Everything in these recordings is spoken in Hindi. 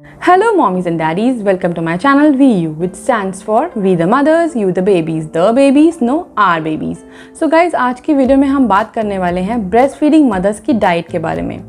Hello mommies and daddies, welcome to my channel VU, which stands for We the Mothers, You the Babies, The Babies, No Our Babies. So guys, आज की वीडियो में हम बात करने वाले हैं ब्रेस्ट फीडिंग मदर्स की डाइट के बारे में।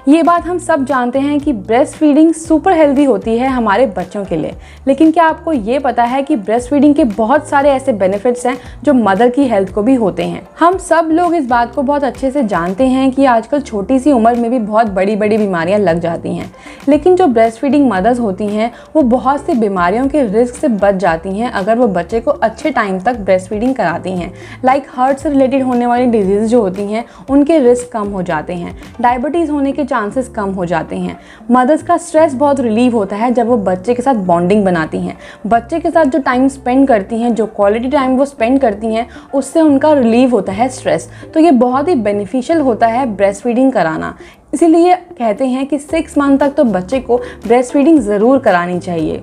ये बात हम सब जानते हैं कि ब्रेस्ट फीडिंग सुपर हेल्दी होती है हमारे बच्चों के लिए, लेकिन क्या आपको ये पता है कि ब्रेस्ट फीडिंग के बहुत सारे ऐसे बेनिफिट्स हैं जो मदर की हेल्थ को भी होते हैं। हम सब लोग इस बात को बहुत अच्छे से जानते हैं कि आजकल छोटी सी उम्र में भी बहुत बड़ी बड़ी बीमारियां लग जाती हैं, लेकिन जो ब्रेस्ट फीडिंग मदर्स होती हैं वो बहुत सी बीमारियों के रिस्क से बच जाती हैं अगर वो बच्चे को अच्छे टाइम तक ब्रेस्ट फीडिंग कराती हैं। लाइक हार्ट से रिलेटेड होने वाली डिजीज जो होती हैं उनके रिस्क कम हो जाते हैं, डायबिटीज़ होने के चांसेस कम हो जाते हैं। मदर्स का स्ट्रेस बहुत रिलीव होता है जब वो बच्चे के साथ बॉन्डिंग बनाती हैं, बच्चे के साथ जो टाइम स्पेंड करती हैं, जो क्वालिटी टाइम वो स्पेंड करती हैं, उससे उनका रिलीव होता है स्ट्रेस। तो ये बहुत ही बेनिफिशियल होता है ब्रेस्ट फीडिंग कराना। इसीलिए कहते हैं कि 6 मंथ तक तो बच्चे को ब्रेस्ट फीडिंग ज़रूर करानी चाहिए।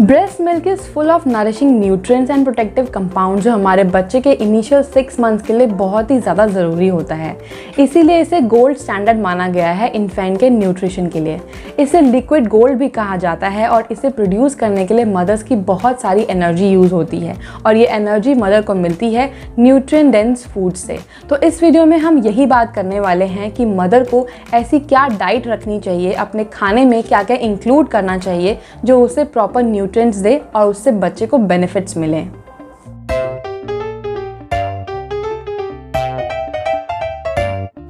Breast milk is full of nourishing nutrients and protective compound जो हमारे बच्चे के इनिशियल 6 मंथ्स के लिए बहुत ही ज़्यादा ज़रूरी होता है। इसीलिए इसे गोल्ड स्टैंडर्ड माना गया है इन्फेंट के न्यूट्रिशन के लिए। इसे लिक्विड गोल्ड भी कहा जाता है और इसे प्रोड्यूस करने के लिए मदर्स की बहुत सारी एनर्जी यूज़ होती है और ये एनर्जी मदर को मिलती है न्यूट्रिएंट डेंस फूड से। तो इस वीडियो में हम यही बात करने वाले हैं कि मदर को ऐसी क्या डाइट रखनी चाहिए, अपने खाने में क्या क्या इंक्लूड करना चाहिए जो उसे प्रॉपर न्यूट्रिएंट्स दे और उससे बच्चे को बेनिफिट्स मिले।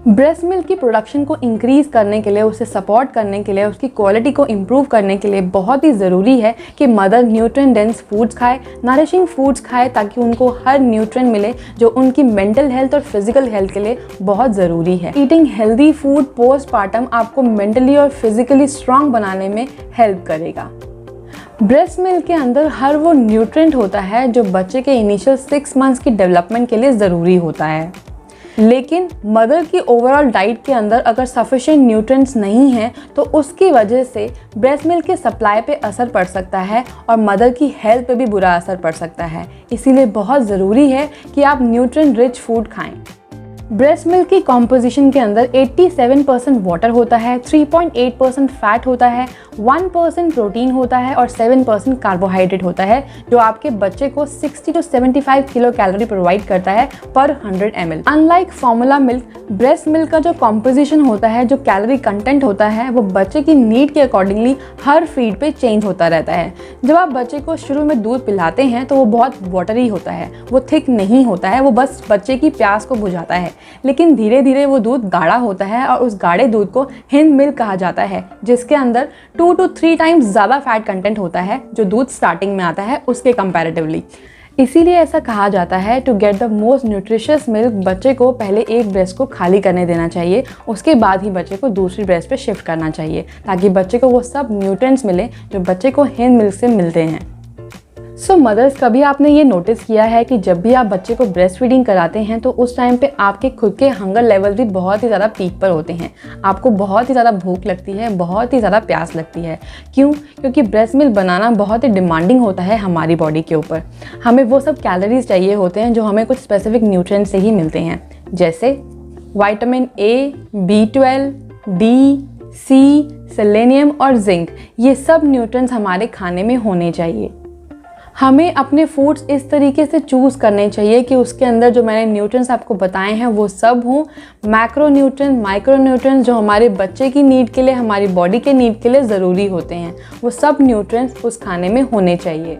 ब्रेस्ट मिल्क की प्रोडक्शन को इंक्रीज़ करने के लिए, उसे सपोर्ट करने के लिए, उसकी क्वालिटी को इम्प्रूव करने के लिए बहुत ही ज़रूरी है कि मदर न्यूट्रिएंट डेंस फूड्स खाए, नरिशिंग फूड्स खाए, ताकि उनको हर न्यूट्रिएंट मिले जो उनकी मेंटल हेल्थ और फिजिकल हेल्थ के लिए बहुत ज़रूरी है। ईटिंग हेल्दी फूड पोस्टपार्टम आपको मेंटली और फिजिकली स्ट्रांग बनाने में हेल्प करेगा। ब्रेस्ट मिल्क के अंदर हर वो न्यूट्रिएंट होता है जो बच्चे के इनिशियल 6 मंथ्स की डेवलपमेंट के लिए ज़रूरी होता है, लेकिन मदर की ओवरऑल डाइट के अंदर अगर सफिशिएंट न्यूट्रिएंट्स नहीं हैं तो उसकी वजह से ब्रेस्ट मिल्क के सप्लाई पे असर पड़ सकता है और मदर की हेल्थ पे भी बुरा असर पड़ सकता है। इसीलिए बहुत ज़रूरी है कि आप न्यूट्रिएंट रिच फूड खाएं। ब्रेस्ट मिल्क की कॉम्पोजिशन के अंदर 87% वाटर होता है, 3.8% फैट होता है, 1% प्रोटीन होता है और 7% कार्बोहाइड्रेट होता है, जो आपके बच्चे को 60 to 75 किलो कैलोरी प्रोवाइड करता है पर 100 ml। Unlike formula milk, breast milk का जो कॉम्पोजिशन होता है, जो कैलोरी कंटेंट होता है, वो बच्चे की नीड के अकॉर्डिंगली हर फीड पे चेंज होता रहता है। जब आप बच्चे को शुरू में दूध पिलाते हैं तो वो बहुत वाटरी होता है, वो थिक नहीं होता है, वो बस बच्चे की प्यास को बुझाता है, लेकिन धीरे धीरे वो दूध गाढ़ा होता है और उस गाढ़े दूध को हिंद मिल्क कहा जाता है, जिसके अंदर 2 to 3 टाइम्स ज़्यादा फैट कंटेंट होता है जो दूध स्टार्टिंग में आता है उसके कंपैरेटिवली। इसीलिए ऐसा कहा जाता है to get the most nutritious milk बच्चे को पहले एक ब्रेस्ट को खाली करने देना चाहिए, उसके बाद ही बच्चे को दूसरी ब्रेस्ट पे शिफ्ट करना चाहिए ताकि बच्चे को वो सब न्यूट्रिएंट्स मिले जो बच्चे को हिंद मिल्क से मिलते हैं। सो मदर्स, कभी आपने ये नोटिस किया है कि जब भी आप बच्चे को ब्रेस्ट फीडिंग कराते हैं तो उस टाइम पे आपके खुद के हंगर लेवल भी बहुत ही ज़्यादा पीक पर होते हैं, आपको बहुत ही ज़्यादा भूख लगती है, बहुत ही ज़्यादा प्यास लगती है। क्यों? क्योंकि ब्रेस्ट मिल्क बनाना बहुत ही डिमांडिंग होता है हमारी बॉडी के ऊपर। हमें वो सब कैलोरीज चाहिए होते हैं जो हमें कुछ स्पेसिफिक न्यूट्रिएंट्स से ही मिलते हैं, जैसे vitamin A, B12, D, C, selenium और जिंक। ये सब न्यूट्रिएंट्स हमारे खाने में होने चाहिए। हमें अपने फूड्स इस तरीके से चूज़ करने चाहिए कि उसके अंदर जो मैंने न्यूट्रिएंट्स आपको बताए हैं वो सब हों मैक्रो न्यूट्रिएंट्स, माइक्रो न्यूट्रिएंट्स जो हमारे बच्चे की नीड के लिए, हमारी बॉडी के नीड के लिए ज़रूरी होते हैं, वो सब न्यूट्रिएंट्स उस खाने में होने चाहिए।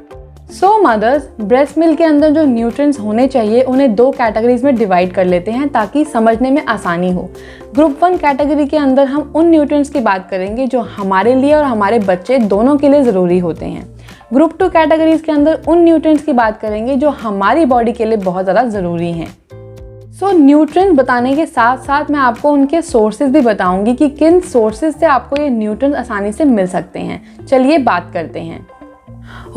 सो मदर्स, ब्रेस्ट मिल्क के अंदर जो न्यूट्रिएंट्स होने चाहिए उन्हें 2 कैटेगरीज में डिवाइड कर लेते हैं ताकि समझने में आसानी हो। ग्रुप 1 कैटेगरी के अंदर हम उन न्यूट्रिएंट्स की बात करेंगे जो हमारे लिए और हमारे बच्चे दोनों के लिए ज़रूरी होते हैं। ग्रुप 2 कैटेगरीज के अंदर उन न्यूट्रिएंट्स की बात करेंगे जो हमारी बॉडी के लिए बहुत ज़्यादा ज़रूरी हैं। सो न्यूट्रिएंट बताने के साथ साथ मैं आपको उनके सोर्सेज भी बताऊंगी कि किन सोर्सेज से आपको ये न्यूट्रिएंट आसानी से मिल सकते हैं। चलिए बात करते हैं।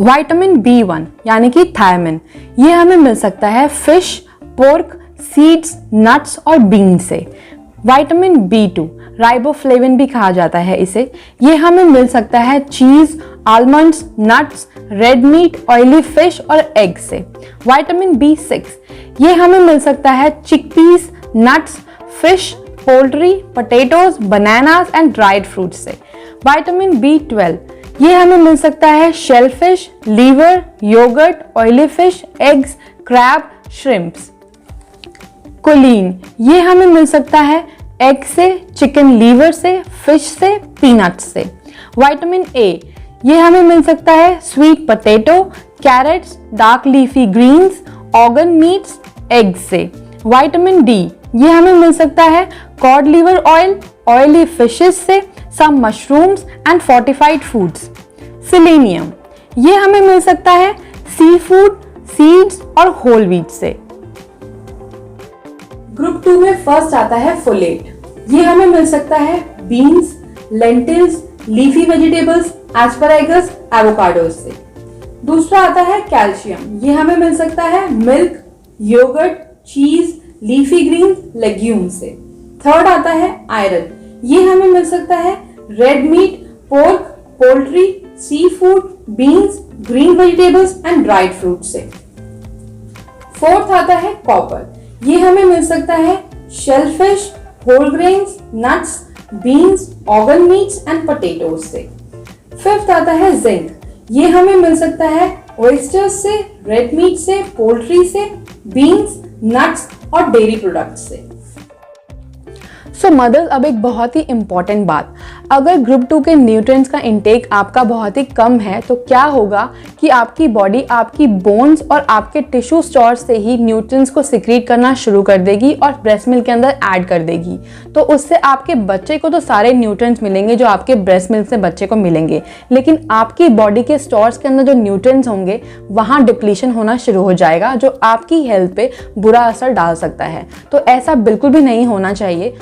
विटामिन B1 यानी कि थायमिन, ये हमें मिल सकता है फिश, पोर्क, सीड्स, नट्स और बीन से। विटामिन B2 राइबोफ्लेविन भी कहा जाता है इसे, ये हमें मिल सकता है cheese, almonds, nuts, red meat, oily fish और एग से। विटामिन B6 ये हमें मिल सकता है chickpeas, nuts, fish, poultry, potatoes, bananas and dried fruits से। विटामिन B12 ये हमें मिल सकता है shellfish, liver, yoghurt, oily fish, eggs, crab, shrimps. Choline ये हमें मिल सकता है एग से, चिकन लीवर से, फिश से, पीनट्स से। विटामिन A ये हमें मिल सकता है sweet potato, crates, dark leafy greens, organ meats, eggs से। विटामिन D ये हमें मिल सकता है cod liver oil, oily fishes से, some mushrooms and fortified foods. Selenium ये हमें मिल सकता है सी फूड, सीड्स और होल व्हीट से। ग्रुप 2 में फर्स्ट आता है फोलेट। ये हमें मिल सकता है beans, lentils, leafy vegetables, asparagus, avocados से। दूसरा आता है कैल्शियम। ये हमें मिल सकता है milk, yoghurt, cheese, leafy green, legume से। थर्ड आता है आयरन। ये हमें मिल सकता है red meat, pork, poultry, seafood, beans, green vegetables and dried fruit से। फोर्थ आता है कॉपर। ये हमें मिल सकता है shellfish, whole grains, nuts, beans, organ meats and potatoes से। फिफ्थ आता है जिंक। ये हमें मिल सकता है ऑयस्टर्स से, रेड मीट से, पोल्ट्री से, बीन्स, नट्स और डेयरी प्रोडक्ट्स से। सो मदर्स, अब एक बहुत ही इंपॉर्टेंट बात, अगर ग्रुप 2 के न्यूट्रिएंट्स का इंटेक आपका बहुत ही कम है तो क्या होगा कि आपकी बॉडी आपकी बोन्स और आपके टिश्यू स्टोर से ही न्यूट्रिएंट्स को सिक्रीट करना शुरू कर देगी और ब्रेस्ट मिल्क के अंदर ऐड कर देगी। तो उससे आपके बच्चे को तो सारे न्यूट्रिएंट्स मिलेंगे जो आपके ब्रेस्ट मिल्क से बच्चे को मिलेंगे, लेकिन आपकी बॉडी के स्टोर्स के अंदर जो न्यूट्रिएंट्स होंगे वहाँ डिप्लीशन होना शुरू हो जाएगा, जो आपकी हेल्थ पे बुरा असर डाल सकता है। तो ऐसा बिल्कुल भी नहीं होना चाहिए।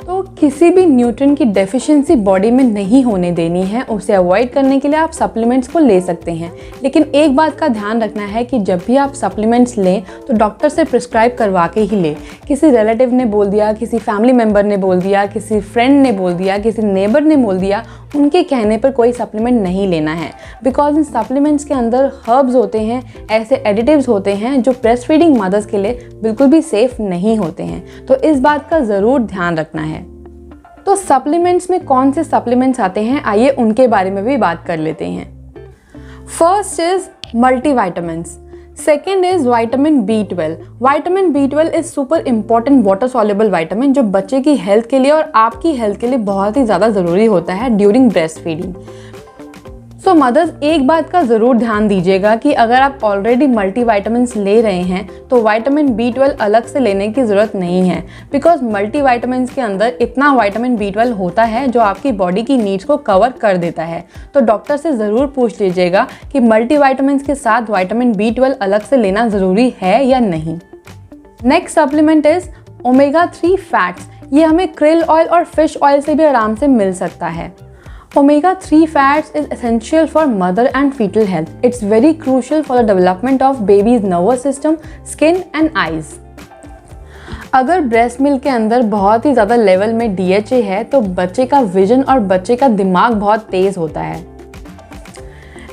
तो किसी भी न्यूट्रिएंट की डेफिशिएंसी बॉडी में नहीं होने देनी है। उसे अवॉइड करने के लिए आप सप्लीमेंट्स को ले सकते हैं, लेकिन एक बात का ध्यान रखना है कि जब भी आप सप्लीमेंट्स लें तो डॉक्टर से प्रिस्क्राइब करवा के ही लें। किसी रिलेटिव ने बोल दिया, किसी फैमिली मेम्बर ने बोल दिया, किसी फ्रेंड ने बोल दिया, किसी नेबर ने बोल दिया, उनके कहने पर कोई सप्लीमेंट नहीं लेना है। बिकॉज इन सप्लीमेंट्स के अंदर हर्ब्स होते हैं, ऐसे एडिटिव्स होते हैं जो ब्रेस्ट फीडिंग मदर्स के लिए बिल्कुल भी सेफ नहीं होते हैं। तो इस बात का ज़रूर ध्यान रखना है। तो सप्लीमेंट्स में कौन से सप्लीमेंट्स आते हैं, आइए उनके बारे में भी बात कर लेते हैं। First is multivitamins, second is vitamin B12। Vitamin B12 is super important water soluble vitamin जो बच्चे की हेल्थ के लिए और आपकी हेल्थ के लिए बहुत ही ज़्यादा ज़रूरी होता है ड्यूरिंग ब्रेस्ट फीडिंग। सो मदर्स, एक बात का ज़रूर ध्यान दीजिएगा कि अगर आप ऑलरेडी मल्टीविटामिन्स ले रहे हैं तो विटामिन B12 अलग से लेने की ज़रूरत नहीं है, बिकॉज मल्टीविटामिन्स के अंदर इतना विटामिन B12 होता है जो आपकी बॉडी की नीड्स को कवर कर देता है। तो डॉक्टर से ज़रूर पूछ लीजिएगा कि मल्टीविटामिन्स के साथ विटामिन B12 अलग से लेना ज़रूरी है या नहीं। Next supplement is omega 3 fats. ये हमें क्रिल ऑयल और फिश ऑयल से भी आराम से मिल सकता है। Omega 3 fats is essential for mother and fetal health. It's very crucial for the development of baby's nervous system, skin and eyes. अगर ब्रेस्ट मिल्क के अंदर बहुत ही ज़्यादा लेवल में DHA है तो बच्चे का विजन और बच्चे का दिमाग बहुत तेज़ होता है।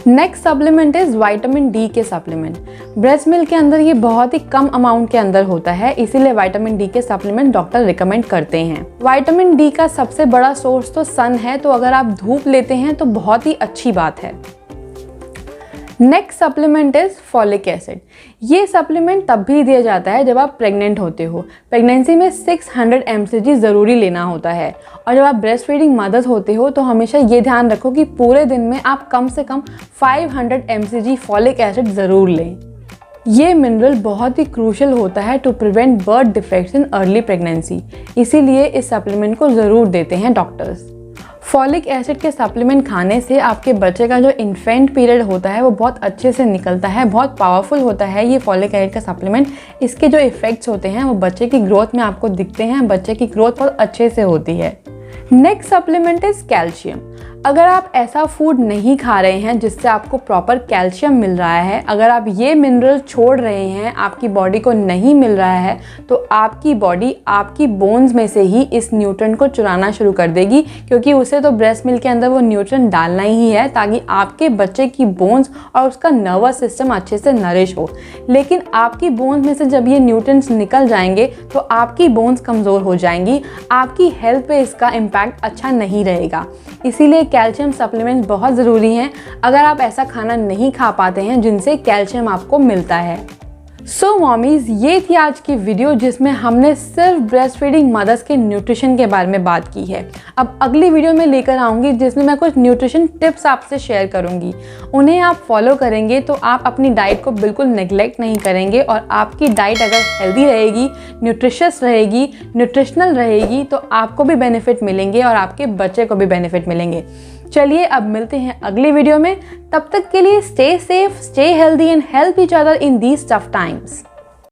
Next supplement is vitamin D के सप्लीमेंट। ब्रेस्ट मिल्क के अंदर ये बहुत ही कम अमाउंट के अंदर होता है, इसीलिए विटामिन D के सप्लीमेंट डॉक्टर रिकमेंड करते हैं। विटामिन D का सबसे बड़ा सोर्स तो सन है, तो अगर आप धूप लेते हैं तो बहुत ही अच्छी बात है। Next supplement is folic acid. ये सप्लीमेंट तब भी दिया जाता है जब आप प्रेग्नेंट होते हो। प्रेगनेंसी में 600 mcg ज़रूरी लेना होता है, और जब आप ब्रेस्ट फीडिंग मदर्स होते हो तो हमेशा ये ध्यान रखो कि पूरे दिन में आप कम से कम 500 mcg फॉलिक एसिड ज़रूर लें। ये मिनरल बहुत ही क्रूशल होता है to prevent birth defects in early pregnancy, इसीलिए इस सप्लीमेंट को ज़रूर देते हैं डॉक्टर्स। फॉलिक एसिड के सप्लीमेंट खाने से आपके बच्चे का जो इन्फेंट पीरियड होता है वो बहुत अच्छे से निकलता है, बहुत पावरफुल होता है ये फॉलिक एसिड का सप्लीमेंट। इसके जो इफ़ेक्ट्स होते हैं वो बच्चे की ग्रोथ में आपको दिखते हैं, बच्चे की ग्रोथ बहुत अच्छे से होती है। Next supplement is calcium. अगर आप ऐसा फूड नहीं खा रहे हैं जिससे आपको प्रॉपर कैल्शियम मिल रहा है, अगर आप ये मिनरल छोड़ रहे हैं, आपकी बॉडी को नहीं मिल रहा है, तो आपकी बॉडी आपकी बोन्स में से ही इस न्यूट्रिएंट को चुराना शुरू कर देगी, क्योंकि उसे तो ब्रेस्ट मिल्क के अंदर वो न्यूट्रिएंट डालना ही है ताकि आपके बच्चे की बोन्स और उसका नर्वस सिस्टम अच्छे से नरिश हो। लेकिन आपकी बोन्स में से जब ये न्यूट्रिएंट्स निकल जाएंगे तो आपकी बोन्स कमज़ोर हो जाएंगी, आपकी हेल्थ पे इसका इम्पैक्ट अच्छा नहीं रहेगा। इसीलिए कैल्शियम सप्लीमेंट्स बहुत ज़रूरी हैं अगर आप ऐसा खाना नहीं खा पाते हैं जिनसे कैल्शियम आपको मिलता है। सो मॉमीज़, ये थी आज की वीडियो जिसमें हमने सिर्फ ब्रेस्ट फीडिंग मदर्स के न्यूट्रिशन के बारे में बात की है। अब अगली वीडियो में लेकर आऊँगी जिसमें मैं कुछ न्यूट्रिशन टिप्स आपसे शेयर करूँगी। उन्हें आप फॉलो करेंगे तो आप अपनी डाइट को बिल्कुल नेग्लेक्ट नहीं करेंगे और आपकी डाइट अगर हेल्दी रहेगी, न्यूट्रिशियस रहेगी, न्यूट्रिशनल रहेगी तो आपको भी बेनिफिट मिलेंगे और आपके बच्चे को भी बेनिफिट मिलेंगे। चलिए अब मिलते हैं अगली वीडियो में। तब तक के लिए stay safe, stay healthy and help each other in these tough times.